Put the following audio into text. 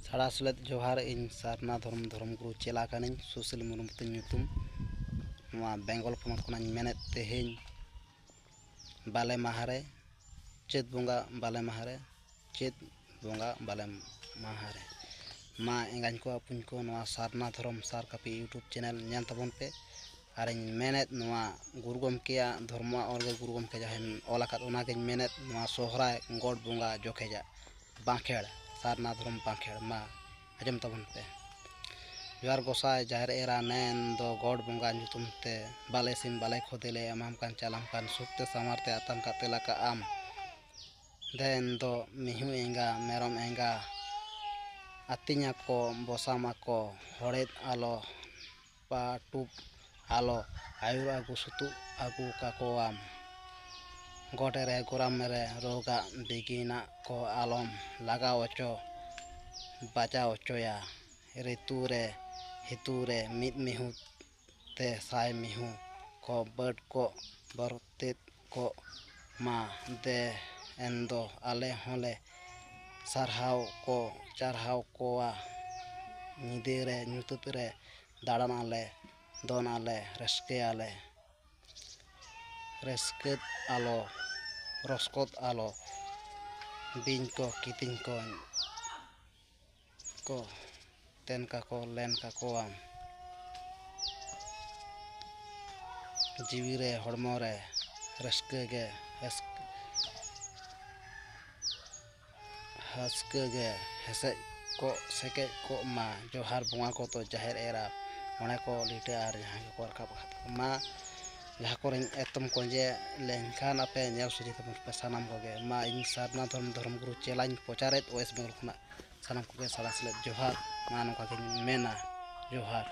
ᱥᱟᱲᱟ ᱥᱮᱞᱮᱫ ᱡᱚᱦᱟᱨ ᱤᱧ ᱥᱟᱨᱱᱟ ᱫᱷᱚᱨᱚᱢ ᱜᱩᱨᱩ ᱪᱮᱞᱟ ᱠᱟᱹᱱᱟᱹᱧ ᱥᱩᱥᱤᱞ ᱢᱩᱨᱢᱩ ᱛᱤᱧ ᱧᱩᱛᱩᱢ ᱱᱚᱣᱟ ᱵᱮᱝᱜᱚᱞ ᱯᱚᱱᱚᱛ ᱠᱷᱚᱱᱟᱜ ᱤᱧ ᱢᱮᱱᱮᱫ ᱛᱮᱦᱮᱧ ᱵᱟᱞᱮ ᱢᱟᱦᱟᱨᱮ ᱪᱟᱹᱛ ᱵᱚᱸᱜᱟ ᱵᱟᱞᱮ ᱢᱟᱦᱟᱨᱮ ᱢᱟ ᱮᱸᱜᱟᱧ ᱠᱚ ᱟᱹᱯᱩᱧ ᱠᱚ ᱱᱚᱣᱟ ᱥᱟᱨᱱᱟ ᱫᱷᱚᱨᱚᱢ ᱥᱟᱨ ᱠᱟᱹᱯᱤ ᱤᱭᱩᱴᱩᱵᱽ ᱪᱮᱱᱮᱞ ᱧᱮᱞ ᱛᱟᱵᱚᱱ ᱯᱮ ᱟᱨᱤᱧ ᱢᱮᱱᱮᱫ ᱱᱚᱣᱟ ᱜᱩᱨᱩ ᱜᱚᱢᱠᱮᱭᱟᱜ ᱫᱷᱚᱨᱢᱚᱣᱟᱜ ᱚᱞᱜᱮ ᱜᱩᱨᱩ ᱜᱚᱢᱠᱮ ᱡᱟᱦᱟᱸᱭ ᱚᱞ ᱟᱠᱟᱫ ᱚᱱᱟᱜᱤᱧ ᱢᱮᱱᱮᱫ ᱱᱚᱣᱟ ᱥᱚᱦᱨᱟᱭ ᱜᱚᱴ ᱵᱚᱸᱜᱟ ᱡᱚᱠᱷᱮᱡᱟᱜ ᱵᱟᱸᱠᱷᱮᱲ ᱥᱟᱨᱱᱟ ᱫᱷᱚᱨᱚᱢ ᱵᱟᱸᱠᱷᱮᱲ ᱢᱟ ᱟᱸᱡᱚᱢ ᱛᱟᱵᱚᱱ ᱯᱮ ᱡᱚᱦᱟᱨ ᱜᱚᱸᱥᱟᱭ ᱡᱟᱦᱮᱨ ᱮᱨᱟ ᱱᱮᱱ ᱫᱚ ᱜᱚᱰ ᱵᱚᱸᱜᱟ ᱧᱩᱛᱩᱢ ᱛᱮ ᱵᱟᱞᱮ ᱥᱤᱢ ᱵᱟᱞᱮ ᱠᱷᱚᱫᱮᱞᱮ ᱮᱢᱟᱢ ᱠᱟᱱ ᱪᱟᱞᱟᱢ ᱠᱟᱱ ᱥᱩᱠᱛᱮ ᱥᱟᱢᱟᱨ ᱛᱮ ᱟᱛᱟᱝ ᱠᱟᱛᱮ ᱞᱟᱠᱟ ᱟᱢ ᱫᱮᱱ ᱫᱚ ᱢᱤᱦᱩ ᱮᱸᱜᱟ ᱢᱮᱨᱚᱢ ᱮᱸᱜᱟ ᱟᱹᱛᱤᱧᱟᱠᱚ ᱵᱚᱥᱟᱢᱟᱠᱚ ᱦᱚᱲᱮᱫ ᱟᱞᱚ ᱯᱟᱹᱴᱩᱵ ᱟᱞᱚ ᱟᱹᱭᱩᱨ ᱟᱹᱜᱩ ᱥᱩᱛᱩᱜ ᱟᱹᱜᱩ ᱠᱟᱠᱚᱣᱟᱢ ᱜᱚᱴ ᱨᱮ ᱜᱚᱨᱟᱢ ᱨᱮ ᱨᱳᱜᱟᱜ ᱵᱤᱜᱤᱱᱟᱜ ᱠᱚ ᱟᱞᱚᱢ ᱞᱟᱜᱟᱣ ᱚᱪᱚ ᱵᱟᱡᱟᱣ ᱚᱪᱚᱭᱟ ᱨᱤᱛᱩ ᱨᱮ ᱦᱤᱛᱩ ᱨᱮ ᱢᱤᱫ ᱢᱤᱦᱩ ᱛᱮ ᱥᱟᱭ ᱢᱤᱦᱩ ᱠᱚ ᱵᱟᱹᱰ ᱠᱚᱜ ᱵᱚᱨᱛᱮᱫ ᱠᱚᱜ ᱢᱟ ᱫᱮ ᱮᱱᱫᱚ ᱟᱞᱮ ᱦᱚᱸᱞᱮ ᱪᱟᱨᱦᱟᱣ ᱠᱚᱣᱟ ᱧᱤᱫᱟᱹ ᱨᱮ ᱧᱩᱛᱟᱹᱛ ᱨᱮ ᱫᱟᱬᱟᱱ ᱟᱞᱮ ᱫᱚᱱ ᱟᱞᱮ ᱨᱟᱹᱥᱠᱟᱹᱭᱟᱞᱮ ᱨᱟᱹᱥᱠᱟᱹᱫ ᱟᱞᱚ ᱨᱚᱥᱠᱚᱫ ᱟᱞᱚ ᱵᱤᱧ ᱠᱚ ᱠᱤᱫᱤᱧ ᱠᱚ ᱛᱮᱱ ᱠᱟᱠᱚ ᱞᱮᱱ ᱠᱟᱠᱚᱣᱟᱢ ᱡᱤᱣᱤ ᱨᱮ ᱦᱚᱲᱢᱚ ᱨᱮ ᱨᱟᱹᱥᱠᱟᱹ ᱜᱮ ᱦᱮᱸᱥᱮᱡ ᱠᱚᱜ ᱥᱮᱠᱮᱡ ᱠᱚᱜ ᱢᱟ ᱡᱚᱦᱟᱨ ᱵᱚᱸᱜᱟ ᱠᱚᱫᱚ ᱡᱟᱦᱮᱨ ᱮᱨᱟ ᱚᱸᱰᱮ ᱠᱚ ᱞᱤᱴᱟᱹᱜᱼᱟ ᱟᱨ ᱡᱟᱦᱟᱸᱭ ᱠᱚᱠᱚ ᱨᱟᱠᱟᱵ ᱟᱠᱟᱫ ᱢᱟ ᱡᱟᱦᱟᱸ ᱠᱚᱨᱮᱧ ᱮᱛᱚᱢ ᱠᱚᱸᱡᱮ ᱞᱮᱱᱠᱷᱟᱱ ᱟᱯᱮ ᱧᱮᱞ ᱥᱚᱡᱷᱮ ᱛᱟᱵᱚᱱ ᱯᱮ ᱥᱟᱱᱟᱢ ᱠᱚᱜᱮ ᱢᱟ ᱤᱧ ᱥᱟᱨᱱᱟ ᱫᱷᱚᱨᱚᱢ ᱜᱩᱨᱩ ᱪᱮᱞᱟᱧ ᱯᱨᱚᱪᱟᱨᱮᱫ ᱳᱭᱮᱥᱴ ᱵᱮᱝᱜᱚᱞ ᱠᱷᱚᱱᱟᱜ ᱥᱟᱱᱟᱢ ᱠᱚᱜᱮ ᱥᱟᱲᱟ ᱥᱮᱞᱮᱫ ᱡᱚᱦᱟᱨ ᱢᱟ ᱱᱚᱝᱠᱟ ᱜᱤᱧ ᱢᱮᱱᱟ ᱡᱚᱦᱟᱨ